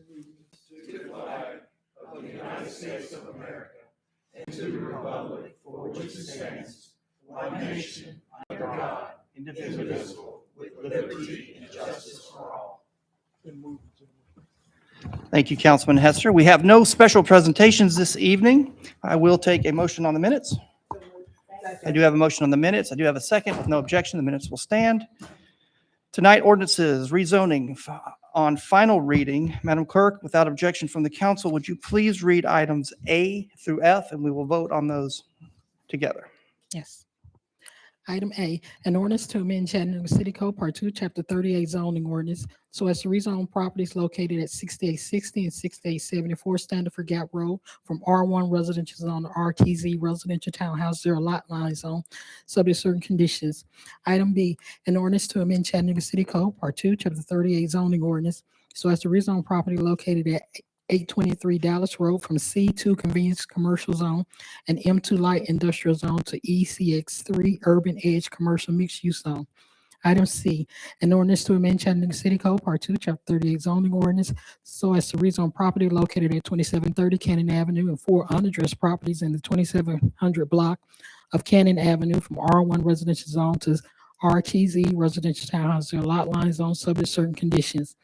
to the flag of the United States of America and to the republic for which it stands, one nation, under God, indivisible, with liberty and justice for all. Thank you, Councilman Hester. We have no special presentations this evening. I will take a motion on the minutes. I do have a motion on the minutes. I do have a second. With no objection, the minutes will stand. Tonight, ordinances, rezoning on final reading. Madam Clerk, without objection from the council, would you please read items A through F, and we will vote on those together. Yes. Item A, an ordinance to amend Chattanooga City Code Part 2, Chapter 38 zoning ordinance so as to rezone properties located at 6860 and 6874 Standard Gap Road from R1 residential zone to RTZ residential townhouse zero lot line zone, subject to certain conditions. Item B, an ordinance to amend Chattanooga City Code Part 2, Chapter 38 zoning ordinance so as to rezone property located at 823 Dallas Road from C2 Convenience Commercial Zone and M2 Light Industrial Zone to ECX3 Urban Edge Commercial Mixed Use Zone. Item C, an ordinance to amend Chattanooga City Code Part 2, Chapter 38 zoning ordinance so as to rezone property located at 2730 Cannon Avenue and 4 unaddressed properties in the 2700 block of Cannon Avenue from R1 residential zone to RTZ residential townhouse zero lot line zone, subject to certain conditions.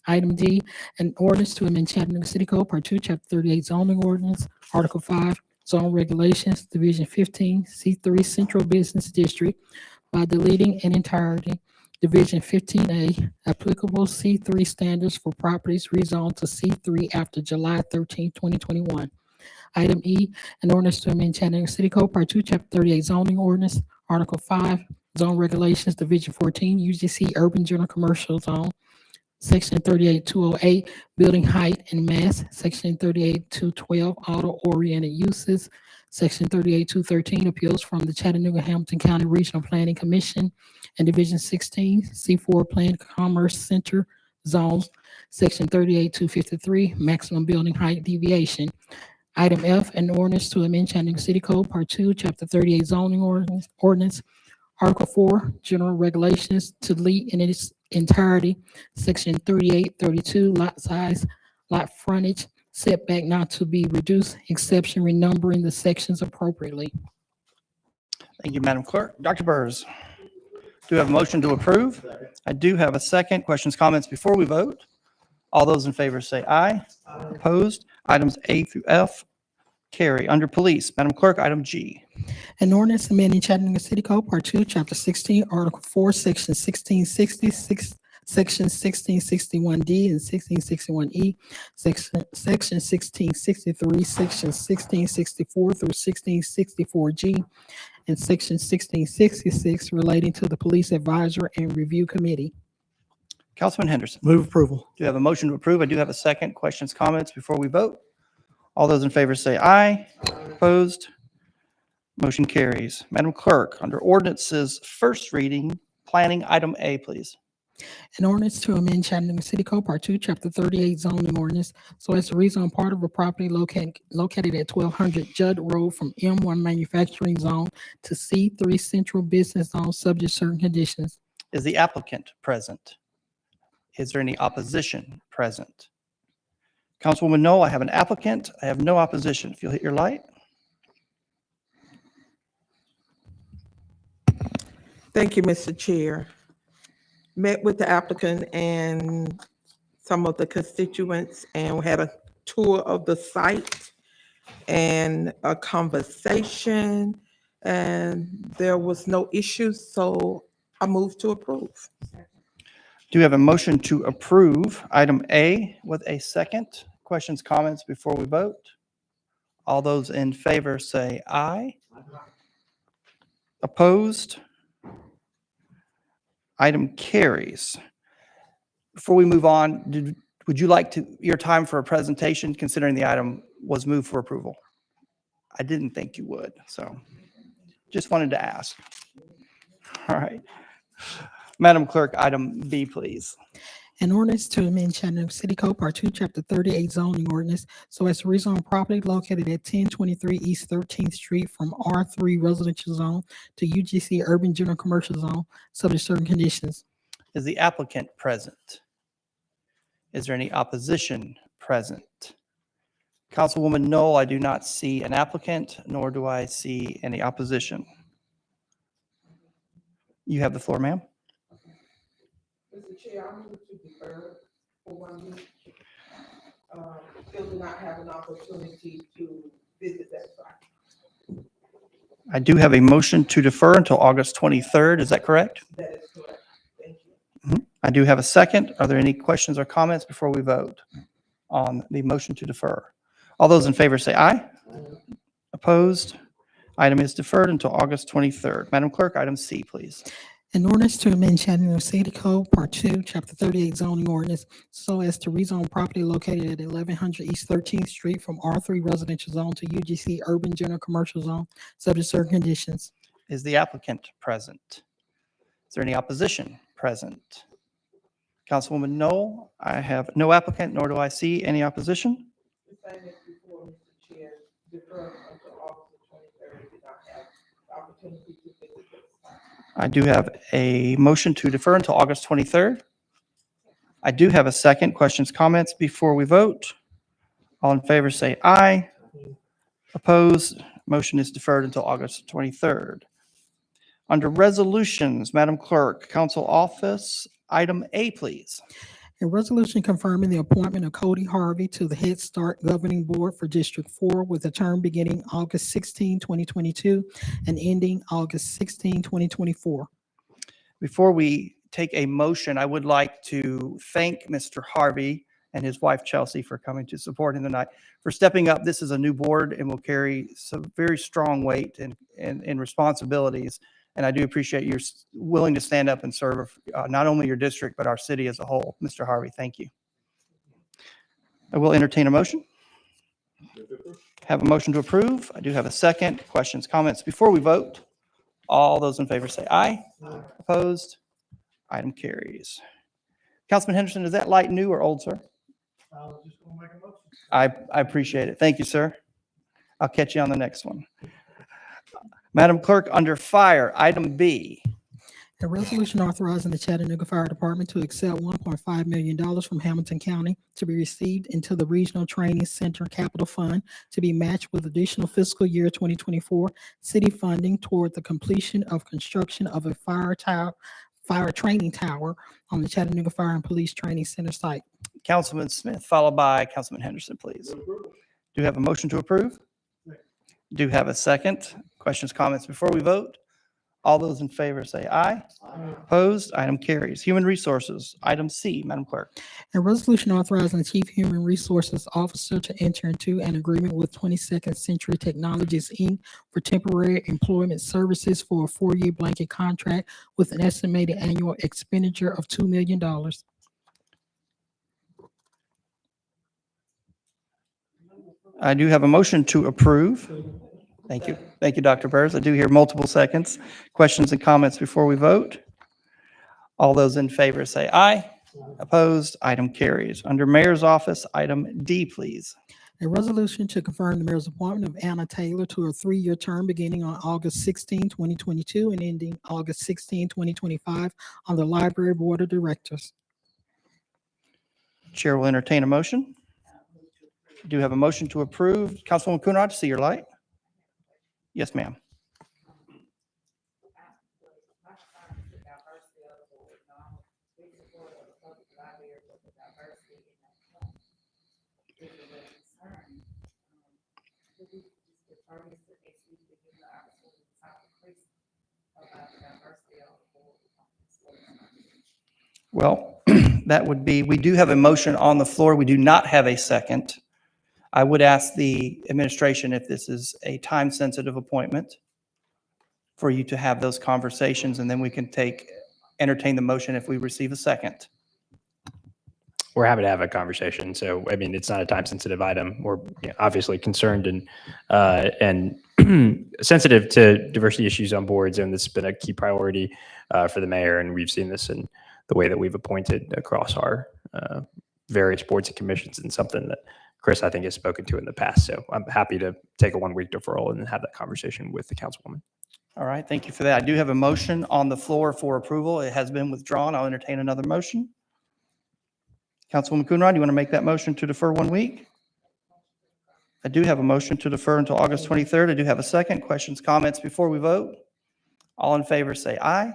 Item D, an ordinance to amend Chattanooga City Code Part 2, Chapter 38 zoning ordinance, Article 5, zone regulations, Division 15, C3 Central Business District by deleting in entirety Division 15A, applicable C3 standards for properties rezoned to C3 after July 13, 2021. Item E, an ordinance to amend Chattanooga City Code Part 2, Chapter 38 zoning ordinance, Article 5, zone regulations, Division 14, UGC Urban General Commercial Zone, Section 38208, building height and mass. Section 38212, auto-oriented uses. Section 38213, appeals from the Chattanooga-Hamilton County Regional Planning Commission. And Division 16, C4 Planned Commerce Center zones. Section 38253, maximum building height deviation. Item F, an ordinance to amend Chattanooga City Code Part 2, Chapter 38 zoning ordinance. Article 4, general regulations, to delete in its entirety Section 3832, lot size, lot frontage, setback not to be reduced, exception renumbering the sections appropriately. Thank you, Madam Clerk. Dr. Burrs, do you have a motion to approve? I do have a second. Questions, comments before we vote? All those in favor say aye. Opposed? Items A through F carry. Under police, Madam Clerk, item G. An ordinance amending Chattanooga City Code Part 2, Chapter 16, Article 4, Section 1666, Section 1661D and 1661E, Section 1663, Section 1664 through 1664G, and Section 1666 relating to the Police Advisor and Review Committee. Councilman Henderson. Move approval. Do you have a motion to approve? I do have a second. Questions, comments before we vote? All those in favor say aye. Opposed? Motion carries. Madam Clerk, under ordinances, first reading, planning, item A, please. An ordinance to amend Chattanooga City Code Part 2, Chapter 38 zoning ordinance so as to rezone part of a property located at 1200 Judd Road from M1 manufacturing zone to C3 central business zone, subject to certain conditions. Is the applicant present? Is there any opposition present? Councilwoman Knoll, I have an applicant. I have no opposition. If you'll hit your light. Thank you, Mr. Chair. Met with the applicant and some of the constituents, and we had a tour of the site and a conversation, and there was no issues, so I moved to approve. Do you have a motion to approve item A with a second? Questions, comments before we vote? All those in favor say aye. Opposed? Item carries. Before we move on, would you like your time for a presentation, considering the item was moved for approval? I didn't think you would, so just wanted to ask. All right. Madam Clerk, item B, please. An ordinance to amend Chattanooga City Code Part 2, Chapter 38 zoning ordinance so as to rezone property located at 1023 East 13th Street from R3 residential zone to UGC Urban General Commercial Zone, subject to certain conditions. Is the applicant present? Is there any opposition present. Councilwoman Knoll, I do not see an applicant, nor do I see any opposition. You have the floor, ma'am. Mr. Chair, I move to defer for 1 week. Still do not have an opportunity to visit that site. I do have a motion to defer until August 23rd. Is that correct? That is correct. Thank you. I do have a second. Are there any questions or comments before we vote on the motion to defer? All those in favor say aye. Opposed? Item is deferred until August 23rd. Madam Clerk, item C, please. An ordinance to amend Chattanooga City Code, Part 2, Chapter 38 zoning ordinance, so as to rezone property located at 1100 East 13th Street from R3 residential zone to UGC urban general commercial zone, subject to certain conditions. Is the applicant present? Is there any opposition present? Councilwoman Knoll, I have no applicant, nor do I see any opposition. The same as before, Mr. Chair, defer until August the 23rd. Did not have the opportunity to visit that site. I do have a motion to defer until August 23rd. I do have a second. Questions, comments before we vote? All in favor say aye. Opposed? Motion is deferred until August 23rd. Under resolutions, Madam Clerk, Council Office, item A, please. A resolution confirming the appointment of Cody Harvey to the Head Start Governing Board for District 4 with a term beginning August 16, 2022 and ending August 16, 2024. Before we take a motion, I would like to thank Mr. Harvey and his wife Chelsea for coming to support him tonight, for stepping up. This is a new board and will carry some very strong weight and responsibilities. And I do appreciate your willing to stand up and serve not only your district, but our city as a whole. Mr. Harvey, thank you. I will entertain a motion. Have a motion to approve. I do have a second. Questions, comments before we vote? All those in favor say aye. Opposed? Item carries. Councilman Henderson, is that light new or old, sir? I was just gonna make a motion. I appreciate it. Thank you, sir. I'll catch you on the next one. Madam Clerk, under fire, item B. A resolution authorizing the Chattanooga Fire Department to accept $1.5 million from Hamilton County to be received into the Regional Training Center Capital Fund to be matched with additional fiscal year 2024 city funding toward the completion of construction of a fire training tower on the Chattanooga Fire and Police Training Center site. Councilman Smith, followed by Councilman Henderson, please. Do you have a motion to approve? Do you have a second? Questions, comments before we vote? All those in favor say aye. Opposed? Item carries. Human Resources, item C, Madam Clerk. A resolution authorizing the Chief Human Resources Officer to enter into an agreement with 22nd Century Technologies, Inc. for temporary employment services for a 4-year blanket contract with an estimated annual expenditure of $2 million. I do have a motion to approve. Thank you. Thank you, Dr. Burrs. I do hear multiple seconds. Questions and comments before we vote? All those in favor say aye. Opposed? Item carries. Under Mayor's Office, item D, please. A resolution to confirm the mayor's appointment of Anna Taylor to a 3-year term beginning on August 16, 2022 and ending August 16, 2025 on the Library Board of Directors. Chair will entertain a motion. Do you have a motion to approve? Councilwoman Coonrod, to see your light. Yes, ma'am. Well, that would be, we do have a motion on the floor. We do not have a second. I would ask the administration if this is a time-sensitive appointment for you to have those conversations, and then we can entertain the motion if we receive a second. We're happy to have a conversation. So, I mean, it's not a time-sensitive item. We're obviously concerned and sensitive to diversity issues on boards, and this has been a key priority for the mayor, and we've seen this in the way that we've appointed across our various boards and commissions, and something that Chris, I think, has spoken to in the past. So I'm happy to take a 1-week deferral and have that conversation with the councilwoman. All right, thank you for that. I do have a motion on the floor for approval. It has been withdrawn. I'll entertain another motion. Councilwoman Coonrod, you want to make that motion to defer 1 week? I do have a motion to defer until August 23rd. I do have a second. Questions, comments before we vote? All in favor say aye.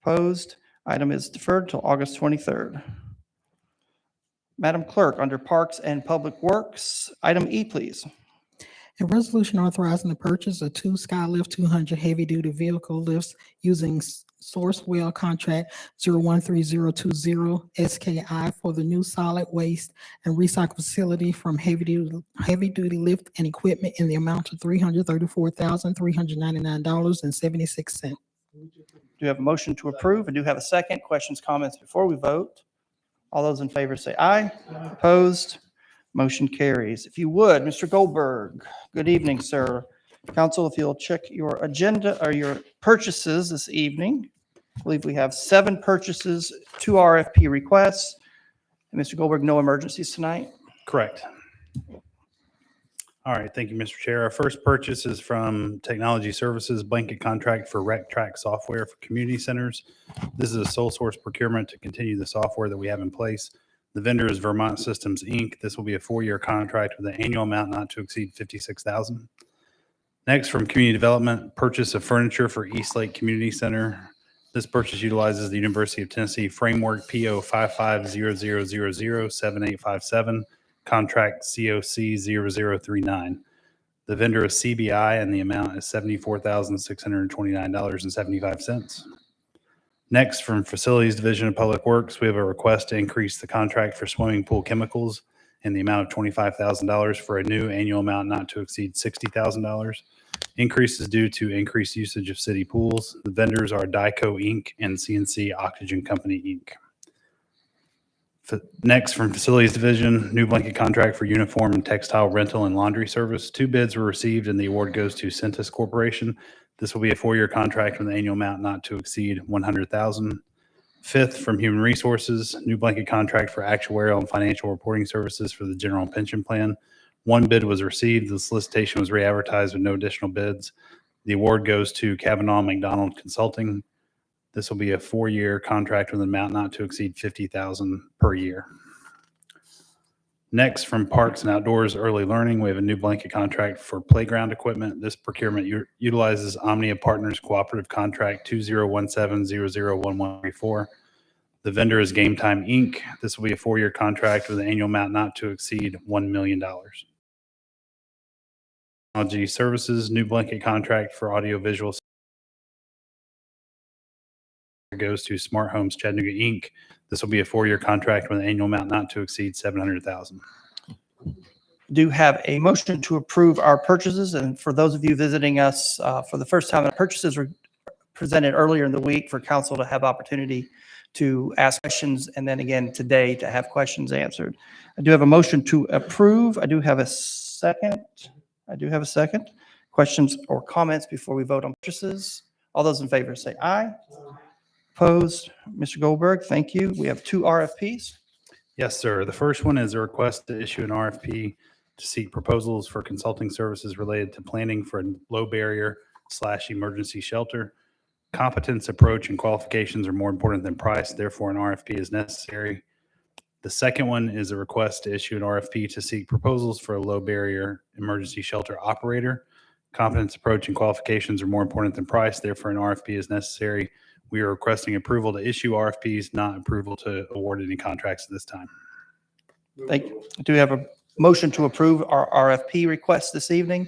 Opposed? Item is deferred till August 23rd. Madam Clerk, under Parks and Public Works, item E, please. A resolution authorizing the purchase of two Skylift 200 heavy-duty vehicle lifts using Sourcewell Contract 013020 SKI for the new solid waste and recycle facility from heavy-duty lift and equipment in the amount of $334,399.76. Do you have a motion to approve? I do have a second. Questions, comments before we vote? All those in favor say aye. Opposed? Motion carries. If you would, Mr. Goldberg, good evening, sir. Council, if you'll check your agenda or your purchases this evening. I believe we have 7 purchases, 2 RFP requests. And Mr. Goldberg, no emergencies tonight? Correct. All right, thank you, Mr. Chair. Our first purchase is from Technology Services, blanket contract for Rec Track software for community centers. This is a sole source procurement to continue the software that we have in place. The vendor is Vermont Systems, Inc. This will be a 4-year contract with an annual amount not to exceed $56,000. Next, from Community Development, purchase of furniture for Eastlake Community Center. This purchase utilizes the University of Tennessee Framework PO 5500007857, contract COC 0039. The vendor is CBI and the amount is $74,629.75. Next, from Facilities Division of Public Works, we have a request to increase the contract for swimming pool chemicals in the amount of $25,000 for a new annual amount not to exceed $60,000. Increase is due to increased usage of city pools. The vendors are Dyco Inc. and CNC Oxygen Company Inc. Next, from Facilities Division, new blanket contract for uniform and textile rental and laundry service. 2 bids were received and the award goes to Centus Corporation. This will be a 4-year contract with an annual amount not to exceed $100,000. Fifth, from Human Resources, new blanket contract for actuarial and financial reporting services for the general pension plan. 1 bid was received. The solicitation was re-advertised with no additional bids. The award goes to Kavanaugh McDonald Consulting. This will be a 4-year contract with an amount not to exceed $50,000 per year. Next, from Parks and Outdoors Early Learning, we have a new blanket contract for playground equipment. This procurement utilizes Omnia Partners Cooperative Contract 2017001134. The vendor is Game Time Inc. This will be a 4-year contract with an annual amount not to exceed $1 million. Technology Services, new blanket contract for audiovisual goes to Smart Homes Chattanooga Inc. This will be a 4-year contract with an annual amount not to exceed $700,000. Do have a motion to approve our purchases. And for those of you visiting us for the first time, the purchases were presented earlier in the week for council to have opportunity to ask questions, and then again today to have questions answered. I do have a motion to approve. I do have a second. Questions or comments before we vote on purchases? All those in favor say aye. Opposed? Mr. Goldberg, thank you. We have 2 RFPs. Yes, sir. The first one is a request to issue an RFP to seek proposals for consulting services related to planning for a low barrier / emergency shelter. Competence, approach, and qualifications are more important than price. Therefore, an RFP is necessary. The second one is a request to issue an RFP to seek proposals for a low barrier emergency shelter operator. Competence, approach, and qualifications are more important than price. Therefore, an RFP is necessary. We are requesting approval to issue RFPs, not approval to award any contracts at this time. Thank you. Do we have a motion to approve our RFP request this evening?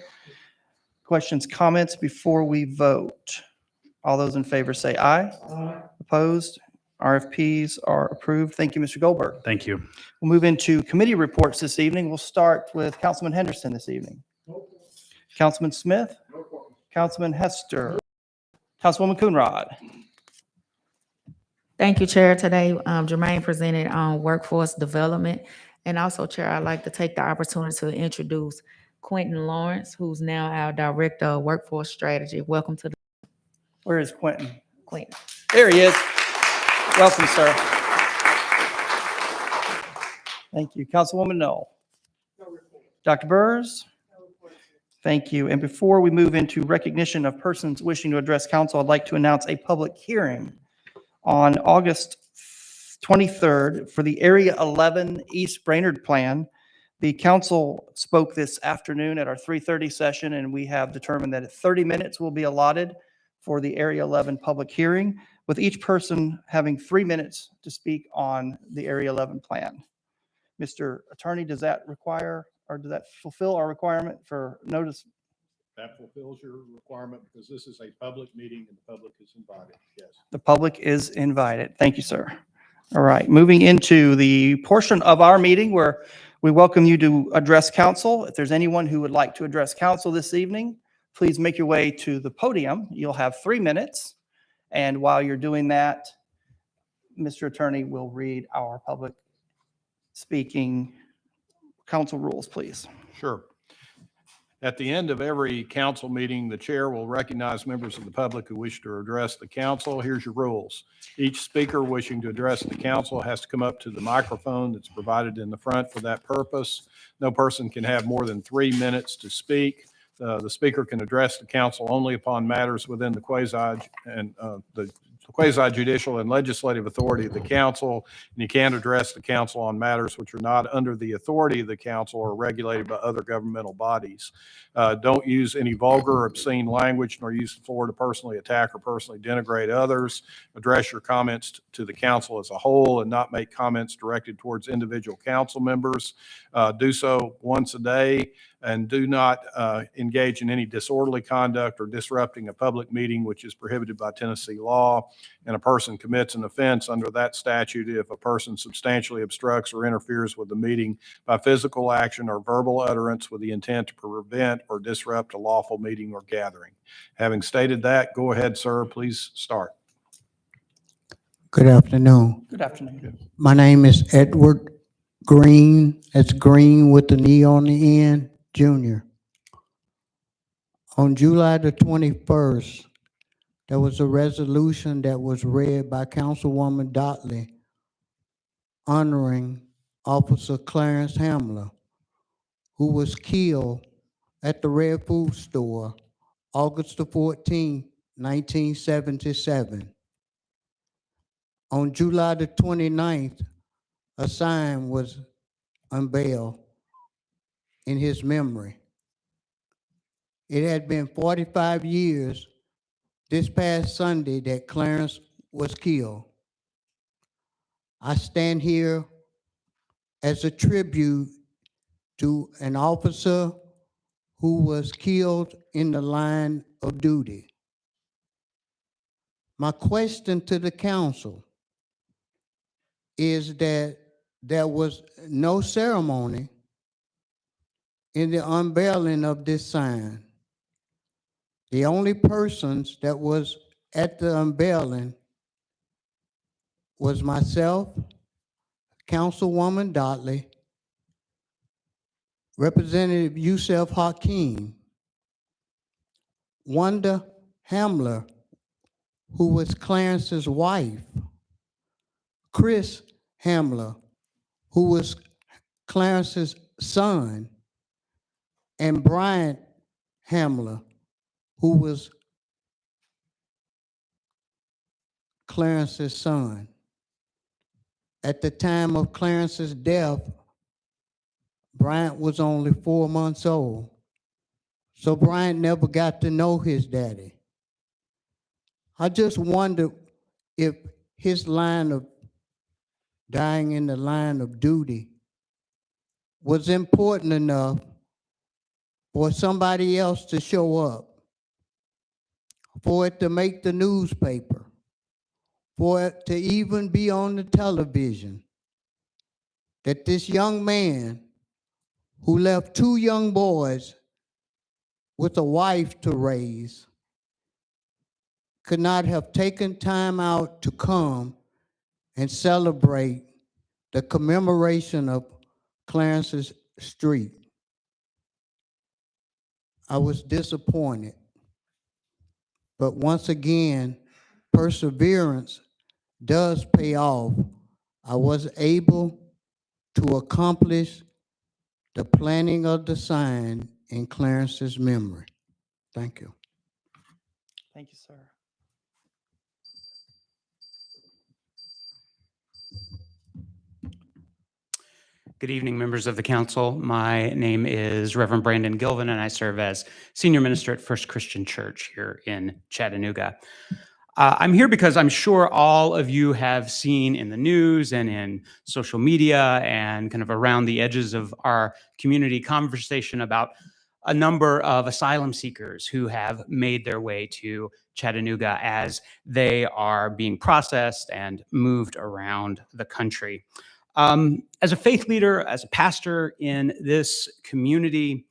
Questions, comments before we vote? All those in favor say aye. Opposed? RFPs are approved. Thank you, Mr. Goldberg. Thank you. We'll move into committee reports this evening. We'll start with Councilman Henderson this evening. Councilman Smith? Councilman Hester? Councilwoman Coonrod? Thank you, Chair. Today, Jermaine presented on workforce development. And also, Chair, I'd like to take the opportunity to introduce Quentin Lawrence, who's now our Director of Workforce Strategy. Welcome to the Where is Quentin? Quentin. There he is. Welcome, sir. Thank you. Councilwoman Knoll? Dr. Burrs? Thank you. And before we move into recognition of persons wishing to address council, I'd like to announce a public hearing on August 23rd for the Area 11 East Brainerd Plan. The council spoke this afternoon at our 3:30 session, and we have determined that 30 minutes will be allotted for the Area 11 public hearing, with each person having 3 minutes to speak on the Area 11 plan. Mr. Attorney, does that require, or does that fulfill our requirement for notice? That fulfills your requirement because this is a public meeting and the public is invited. Yes. The public is invited. Thank you, sir. All right, moving into the portion of our meeting where we welcome you to address council. If there's anyone who would like to address council this evening, please make your way to the podium. You'll have 3 minutes. And while you're doing that, Mr. Attorney will read our public speaking council rules, please. Sure. At the end of every council meeting, the chair will recognize members of the public who wish to address the council. Here's your rules. Each speaker wishing to address the council has to come up to the microphone that's provided in the front for that purpose. No person can have more than 3 minutes to speak. The speaker can address the council only upon matters within the quasi-judicial and legislative authority of the council, and you can't address the council on matters which are not under the authority of the council or regulated by other governmental bodies. Don't use any vulgar or obscene language, nor use the floor to personally attack or personally denigrate others. Address your comments to the council as a whole and not make comments directed towards individual council members. Do so once a day, and do not engage in any disorderly conduct or disrupting a public meeting, which is prohibited by Tennessee law. And a person commits an offense under that statute if a person substantially obstructs or interferes with the meeting by physical action or verbal utterance with the intent to prevent or disrupt a lawful meeting or gathering. Having stated that, go ahead, sir. Please start. Good afternoon. Good afternoon. My name is Edward Green. That's Green with an E on the end, Jr. On July the 21st, there was a resolution that was read by Councilwoman Dotley honoring Officer Clarence Hamler, who was killed at the Red Food Store August the 14th, 1977. On July the 29th, a sign was unveiled in his memory. It had been 45 years this past Sunday that Clarence was killed. I stand here as a tribute to an officer who was killed in the line of duty. My question to the council is that there was no ceremony in the unveiling of this sign. The only persons that was at the unveiling was myself, Councilwoman Dotley, Representative Yusef Hakeem, Wanda Hamler, who was Clarence's wife, Chris Hamler, who was Clarence's son, and Brian Hamler, who was Clarence's son. At the time of Clarence's death, Bryant was only 4 months old. So Bryant never got to know his daddy. I just wonder if his line of dying in the line of duty was important enough for somebody else to show up, for it to make the newspaper, for it to even be on the television, that this young man who left 2 young boys with a wife to raise could not have taken time out to come and celebrate the commemoration of Clarence's street. I was disappointed. But once again, perseverance does pay off. I was able to accomplish the planning of the sign in Clarence's memory. Thank you. Thank you, sir. Good evening, members of the council. My name is Reverend Brandon Gilvin, and I serve as senior minister at First Christian Church here in Chattanooga. I'm here because I'm sure all of you have seen in the news and in social media and kind of around the edges of our community conversation about a number of asylum seekers who have made their way to Chattanooga as they are being processed and moved around the country. As a faith leader, as a pastor in this community,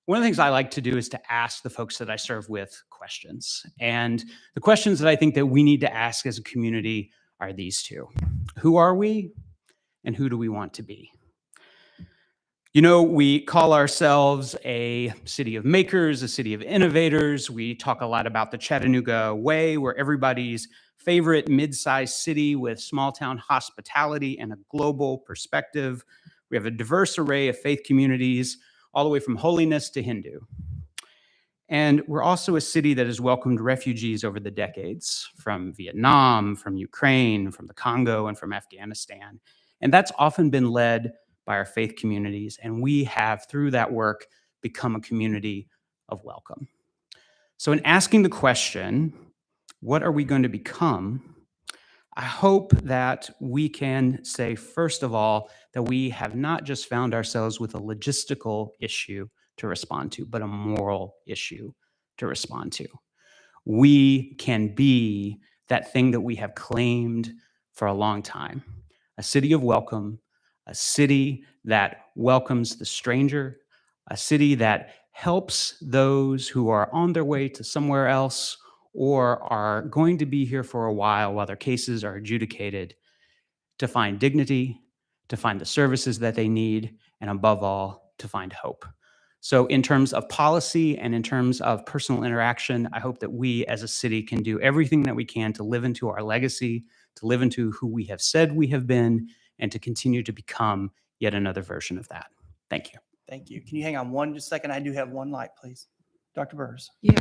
one of the things I like to do is to ask the folks that I serve with questions. And the questions that I think that we need to ask as a community are these two. Who are we and who do we want to be? You know, we call ourselves a city of makers, a city of innovators. We talk a lot about the Chattanooga way, where everybody's favorite mid-sized city with small town hospitality and a global perspective. We have a diverse array of faith communities, all the way from holiness to Hindu. And we're also a city that has welcomed refugees over the decades from Vietnam, from Ukraine, from the Congo, and from Afghanistan. And that's often been led by our faith communities. And we have, through that work, become a community of welcome. So in asking the question, what are we going to become? I hope that we can say, first of all, that we have not just found ourselves with a logistical issue to respond to, but a moral issue to respond to. We can be that thing that we have claimed for a long time, a city of welcome, a city that welcomes the stranger, a city that helps those who are on their way to somewhere else or are going to be here for a while their cases are adjudicated, to find dignity, to find the services that they need, and above all, to find hope. So in terms of policy and in terms of personal interaction, I hope that we as a city can do everything that we can to live into our legacy, to live into who we have said we have been, and to continue to become yet another version of that. Thank you. Thank you. Can you hang on one second? I do have one light, please. Dr. Burrs. Yeah.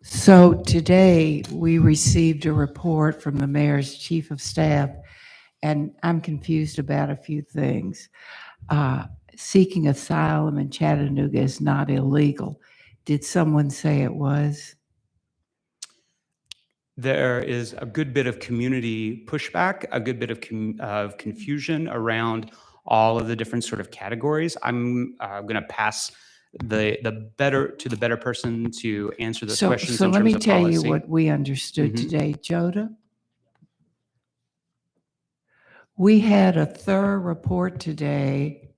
So today we received a report from the mayor's chief of staff, and I'm confused about a few things. Seeking asylum in Chattanooga is not illegal. Did someone say it was? There is a good bit of community pushback, a good bit of confusion around all of the different sort of categories. I'm going to pass the better person to answer those questions. So in let terms me of tell policy. you what we understood today, Joda. We had a thorough report today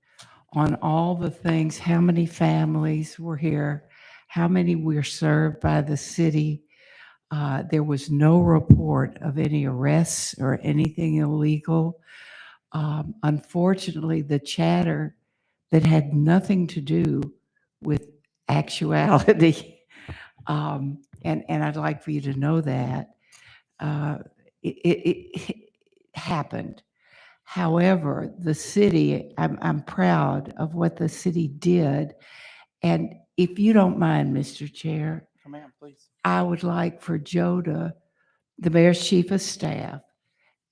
on all the things, how many families were here, how many were served by the city. There was no report of any arrests or anything illegal. Unfortunately, the chatter that had nothing to do with actuality, and I'd like for you to know that, it happened. However, the city, I'm proud of what the city did. And if you don't mind, Mr. Chair, Come on, please. I would like for Joda, the mayor's chief of staff,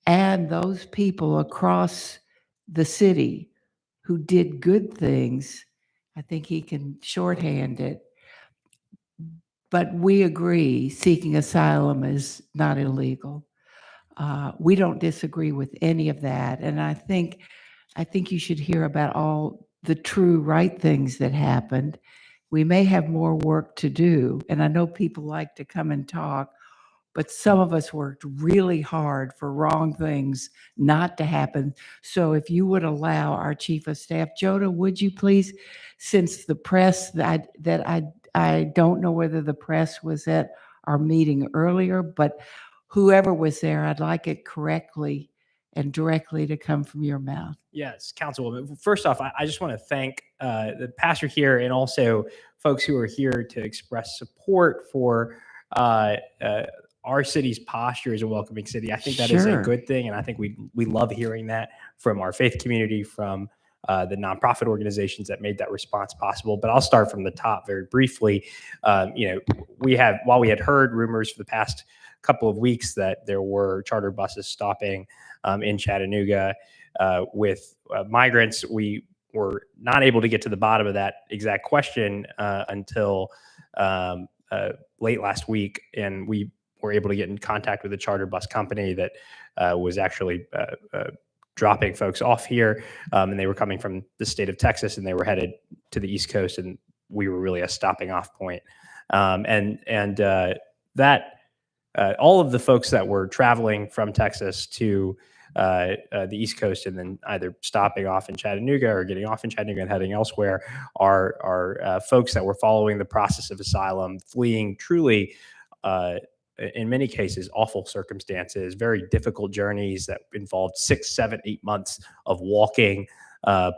and those people across the city who did good things, I think he can shorthand it. But we agree seeking asylum is not illegal. We don't disagree with any of that. And I think you should hear about all the true right things that happened. We may have more work to do. And I know people like to come and talk, but some of us worked really hard for wrong things not to happen. So if you would allow our chief of staff, Joda, would you please, since the press, I don't know whether the press was at our meeting earlier, but whoever was there, I'd like it correctly and directly to come from your mouth. Yes, Councilwoman. First off, I just want to thank the pastor here and also folks who are here to express support for our city's posture as a welcoming city. I think that is a good thing, and I think we love hearing that from our faith community, from the nonprofit organizations that made that response possible. But I'll start from the top very briefly. While we had heard rumors for the past couple of weeks that there were charter buses stopping in Chattanooga with migrants. We were not able to get to the bottom of that exact question until late last week, and we were able to get in contact with a charter bus company that was actually dropping folks off here, and they were coming from the state of Texas, and they were headed to the East Coast, and we were really a stopping off point. That all of the folks that were traveling from Texas to the East Coast and then either stopping off in Chattanooga or getting off in Chattanooga and heading elsewhere are folks that were following the process of asylum, fleeing truly, in many cases, awful circumstances, very difficult journeys that involved 6, 7, 8 months of walking,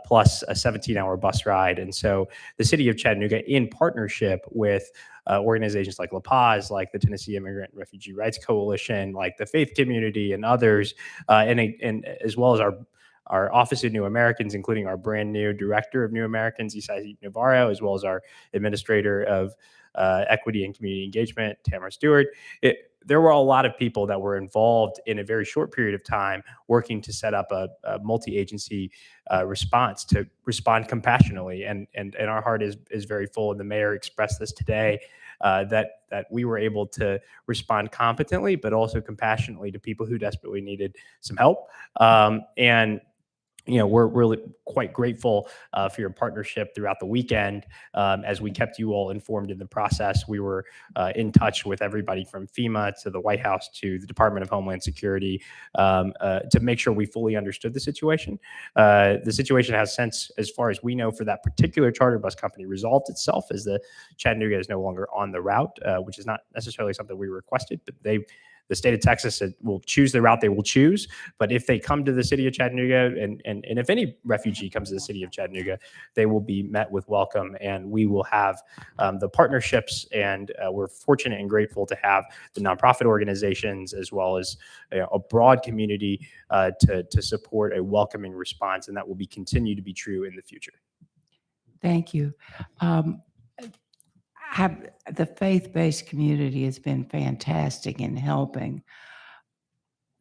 plus a 17-hour bus ride. And so the city of Chattanooga, in partnership with organizations like La Paz, like the Tennessee Immigrant and Refugee Rights Coalition, like the Faith Community and others, and as well as our Office of New Americans, including our brand new Director of New Americans, Isai Navarro, as well as our Administrator of Equity and Community Engagement, Tamara Stewart. There were a lot of people that were involved in a very short period of time working to set up a multi-agency response to respond compassionately. And our heart is very full. And the mayor expressed this today, that we were able to respond competently, but also compassionately to people who desperately needed some help. And we're really quite grateful for your partnership throughout the weekend. As we kept you all informed in the process, we were in touch with everybody from FEMA to the White House to the Department of Homeland Security to make sure we fully understood the situation. The situation has since, as far as we know, for that particular charter bus company, resolved itself, as the Chattanooga is no longer on the route, which is not necessarily something we requested, but the state of Texas will choose the route they will choose. But if they come to the city of Chattanooga, and if any refugee comes to the city of Chattanooga, they will be met with welcome, and we will have the partnerships. And we're fortunate and grateful to have the nonprofit organizations as well as a broad community to support a welcoming response, and that will continue to be true in the future. Thank you. The faith-based community has been fantastic in helping.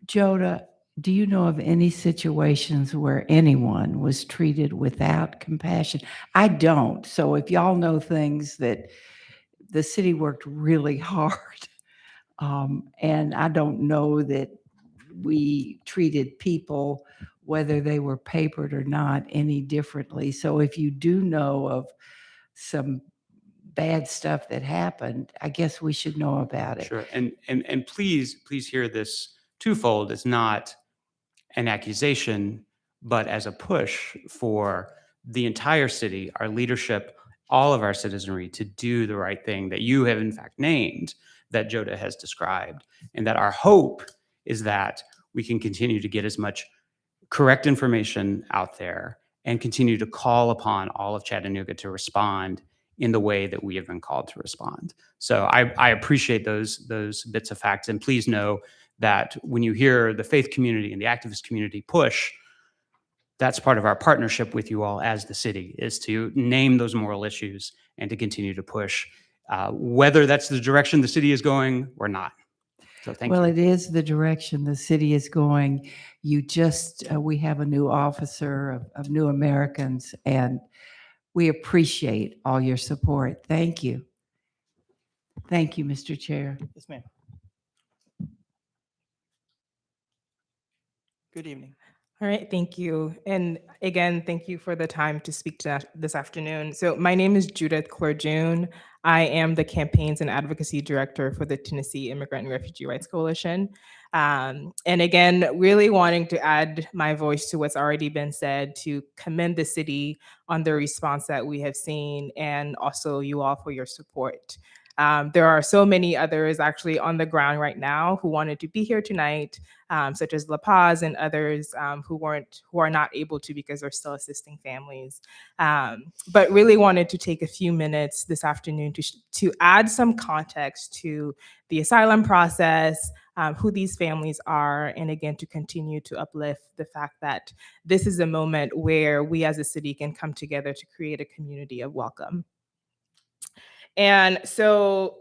Joda, do you know of any situations where anyone was treated without compassion? I don't. So if y'all know things, that the city worked really hard, and I don't know that we treated people, whether they were papered or not, any differently. So if you do know of some bad stuff that happened, I guess we should know about it. Sure. And please hear this twofold. It's not an accusation, but as a push for the entire city, our leadership, all of our citizenry, to do the right thing that you have in fact named, that Joda has described. And that our hope is that we can continue to get as much correct information out there and continue to call upon all of Chattanooga to respond in the way that we have been called to respond. So I appreciate those bits of facts. And please know that when you hear the faith community and the activist community push, that's part of our partnership with you all as the city, is to name those moral issues and to continue to push, whether that's the direction the city is going or not. So thank you. Well, it is the direction the city is going. We have a new officer of New Americans, and we appreciate all your support. Thank you. Thank you, Mr. Chair. Yes, ma'am. Good evening. All right, thank you. And again, thank you for the time to speak to this afternoon. So my name is Judith Clorjune. I am the Campaigns and Advocacy Director for the Tennessee Immigrant and Refugee Rights Coalition. And again, really wanting to add my voice to what's already been said, to commend the city on the response that we have seen, and also you all for your support. There are so many others actually on the ground right now who wanted to be here tonight, such as La Paz and others who are not able to because they're still assisting families. But really wanted to take a few minutes this afternoon to add some context to the asylum process, who these families are, and again, to continue to uplift the fact that this is a moment where we as a city can come together to create a community of welcome. And so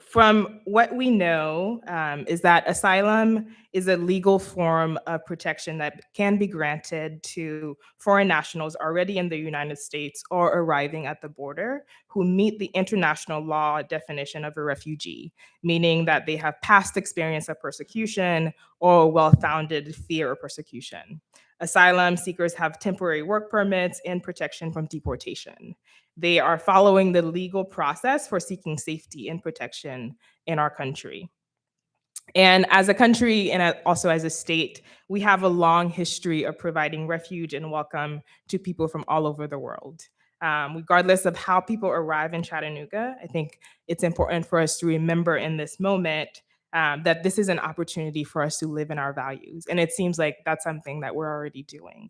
from what we know, is that asylum is a legal form of protection that can be granted to foreign nationals already in the United States or arriving at the border who meet the international law definition of a refugee, meaning that they have past experience of persecution or a well-founded fear of persecution. Asylum seekers have temporary work permits and protection from deportation. They are following the legal process for seeking safety and protection in our country. And as a country and also as a state, we have a long history of providing refuge and welcome to people from all over the world. Regardless of how people arrive in Chattanooga, I think it's important for us to remember in this moment that this is an opportunity for us to live in our values. And it seems like that's something that we're already doing,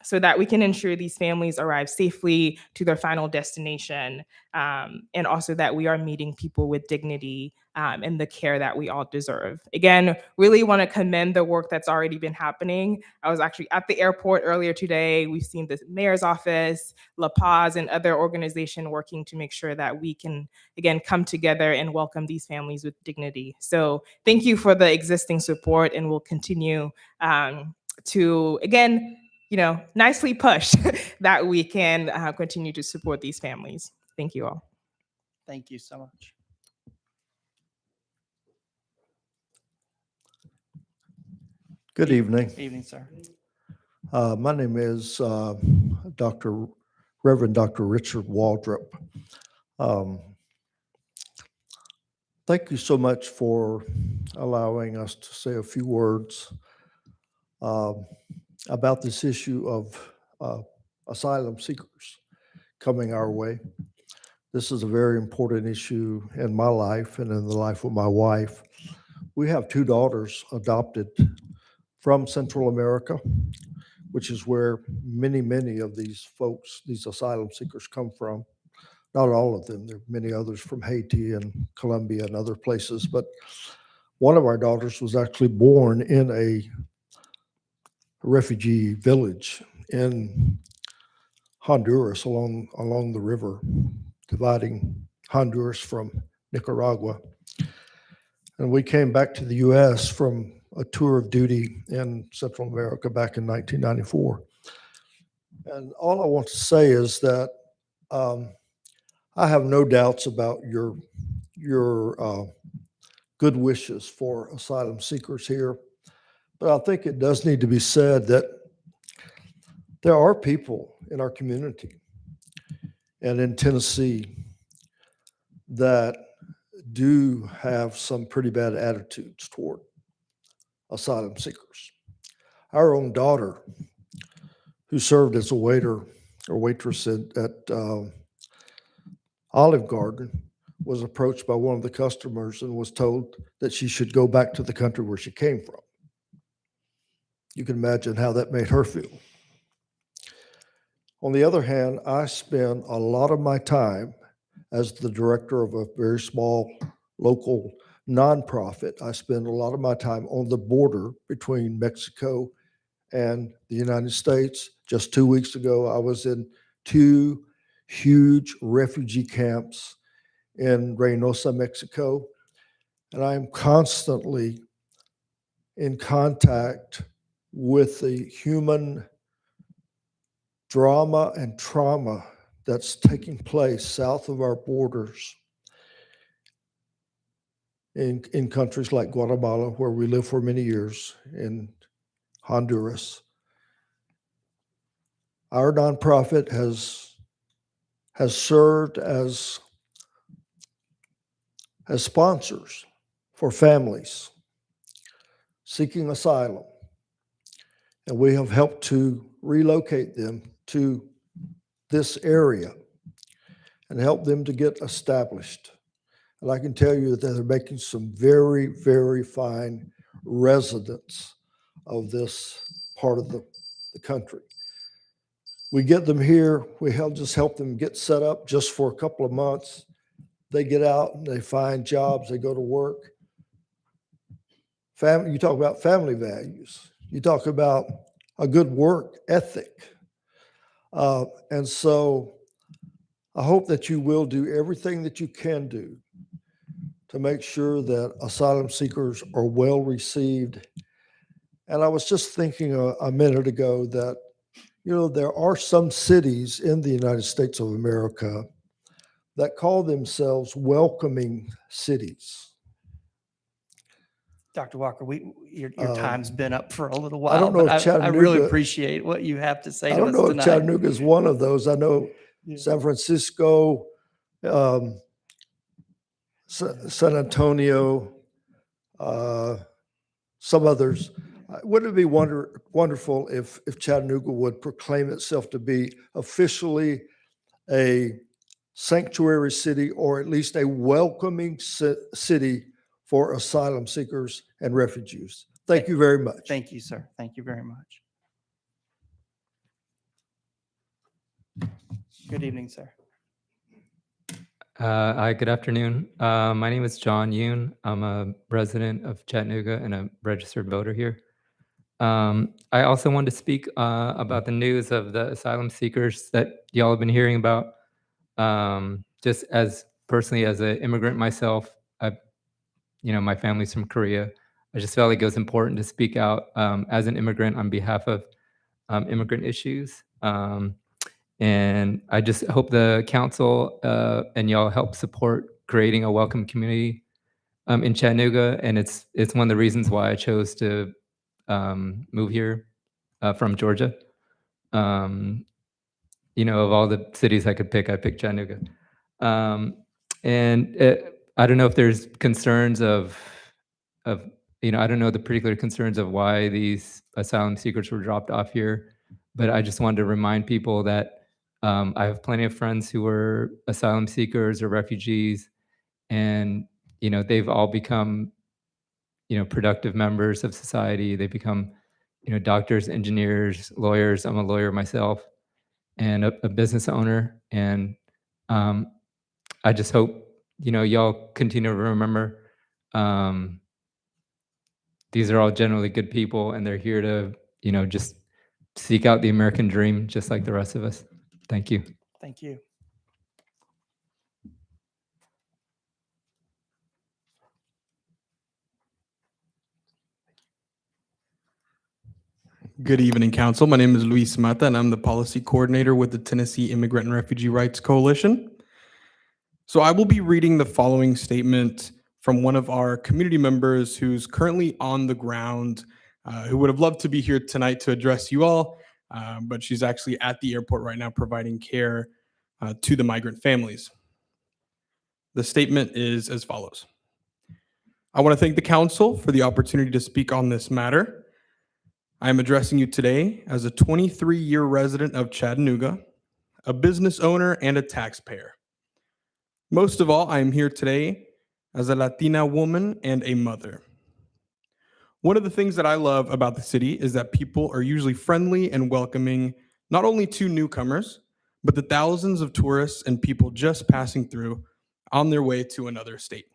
so that we can ensure these families arrive safely to their final destination, and also that we are meeting people with dignity and the care that we all deserve. Again, really want to commend the work that's already been happening. I was actually at the airport earlier today. We've seen the mayor's office, La Paz, and other organizations working to make sure that we can, again, come together and welcome these families with dignity. So thank you for the existing support, and we'll continue to, again, nicely push that we can continue to support these families. Thank you all. Thank you so much. Good evening. Evening, sir. My name is Reverend Dr. Richard Waldrop. Thank you so much for allowing us to say a few words about this issue of asylum seekers coming our way. This is a very important issue in my life and in the life of my wife. We have two daughters adopted from Central America, which is where many of these folks, these asylum seekers, come from. Not all of them. There are many others from Haiti and Colombia and other places, but one of our daughters was actually born in a refugee village in Honduras along the river, dividing Honduras from Nicaragua. And we came back to the U.S. from a tour of duty in Central America back in 1994. And all I want to say is that I have no doubts about your good wishes for asylum seekers here, but I think it does need to be said that there are people in our community and in Tennessee that do have some pretty bad attitudes toward asylum seekers. Our own daughter, who served as a waiter or waitress at Olive Garden, was approached by one of the customers and was told that she should go back to the country where she came from. You can imagine how that made her feel. On the other hand, I spend a lot of my time as the director of a very small local nonprofit. I spend a lot of my time on the border between Mexico and the United States. Just 2 weeks ago, I was in 2 huge refugee camps in Reynosa, Mexico, and I am constantly in contact with the human drama and trauma that's taking place south of our borders in countries like Guatemala, where we lived for many years, in Honduras. Our nonprofit has served as sponsors for families seeking asylum, and we have helped to relocate them to this area and help them to get established. And I can tell you that they're making some very fine residents of this part of the country. We get them here, we just help them get set up just for a couple of months. They get out and they find jobs, they go to work. You talk about family values. You talk about a good work ethic. And so I hope that you will do everything that you can do to make sure that asylum seekers are well received. And I was just thinking a minute ago that, you know, there are some cities in the United States of America that call themselves welcoming cities. Dr. Walker, your Um, time's been up for a little I don't while, know but if I really Chattanooga- appreciate what you have to say I to don't us know if tonight. Chattanooga is one of those. I know Yeah. San Francisco, San Antonio, some others. Wouldn't it be wonderful if Chattanooga would proclaim itself to be officially a sanctuary city, or at least a welcoming city for asylum seekers and refugees? Thank you very much. Thank you, sir. Thank you very much. Good evening, sir. Hi, good afternoon. My name is John Yoon. I'm a resident of Chattanooga and a registered voter here. I also wanted to speak about the news of the asylum seekers that y'all have been hearing about. Just as personally as an immigrant myself, my family's from Korea. I just felt like it was important to speak out as an immigrant on behalf of immigrant issues. And I just hope the council and y'all help support creating a welcome community in Chattanooga. And it's one of the reasons why I chose to move here from Georgia. Of all the cities I could pick, I picked Chattanooga. I don't know if there's concerns of I don't know the particular concerns of why these asylum seekers were dropped off here, but I just wanted to remind people that I have plenty of friends who were asylum seekers or refugees, and they've all become productive members of society. They become doctors, engineers, lawyers. I'm a lawyer myself, and a business owner. And I just hope y'all continue to remember these are all generally good people, and they're here to just seek out the American dream, just like the rest of us. Thank you. Thank you. Good evening, Council. My name is Luis Mata, and I'm the Policy Coordinator with the Tennessee Immigrant and Refugee Rights Coalition. So I will be reading the following statement from one of our community members who's currently on the ground, who would have loved to be here tonight to address you all, but she's actually at the airport right now providing care to the migrant families. The statement is as follows. I want to thank the Council for the opportunity to speak on this matter. I am addressing you today as a 23-year resident of Chattanooga, a business owner, and a taxpayer. Most of all, I am here today as a Latina woman and a mother. One of the things that I love about the city is that people are usually friendly and welcoming, not only to newcomers, but the thousands of tourists and people just passing through on their way to another state.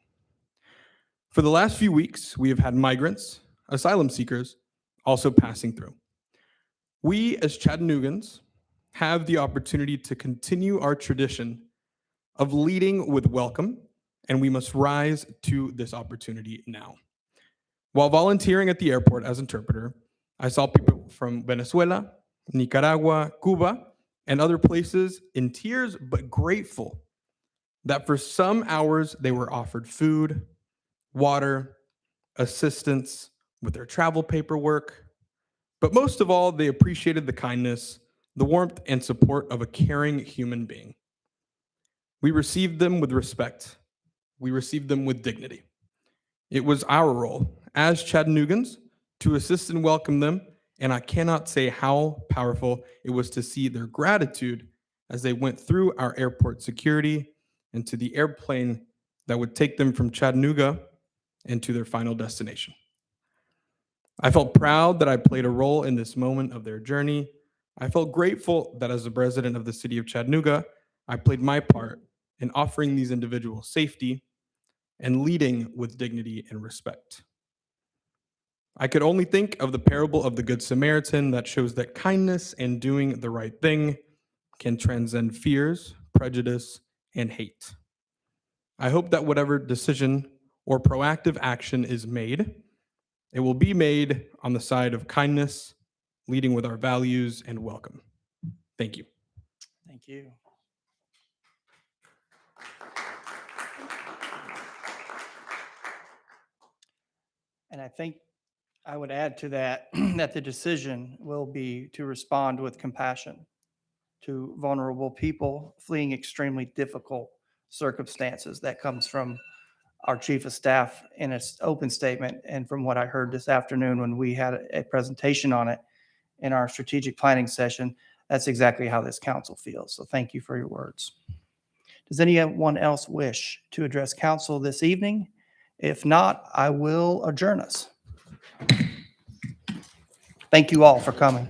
For the last few weeks, we have had migrants, asylum seekers, also passing through. We as Chattanoogans have the opportunity to continue our tradition of leading with welcome, and we must rise to this opportunity now. While volunteering at the airport as interpreter, I saw people from Venezuela, Nicaragua, Cuba, and other places in tears, but grateful that for some hours they were offered food, water, assistance with their travel paperwork, but most of all, they appreciated the kindness, the warmth, and support of a caring human being. We received them with respect. We received them with dignity. It was our role as Chattanoogans to assist and welcome them, and I cannot say how powerful it was to see their gratitude as they went through our airport security and to the airplane that would take them from Chattanooga and to their final destination. I felt proud that I played a role in this moment of their journey. I felt grateful that as a resident of the city of Chattanooga, I played my part in offering these individuals safety and leading with dignity and respect. I could only think of the parable of the Good Samaritan that shows that kindness and doing the right thing can transcend fears, prejudice, and hate. I hope that whatever decision or proactive action is made, it will be made on the side of kindness, leading with our values and welcome. Thank you. Thank you. And I think I would add to that, that the decision will be to respond with compassion to vulnerable people fleeing extremely difficult circumstances. That comes from our chief of staff in an open statement, and from what I heard this afternoon when we had a presentation on it in our strategic planning session, that's exactly how this council feels. So thank you for your words. Does anyone else wish to address council this evening? If not, I will adjourn us. Thank you all for coming.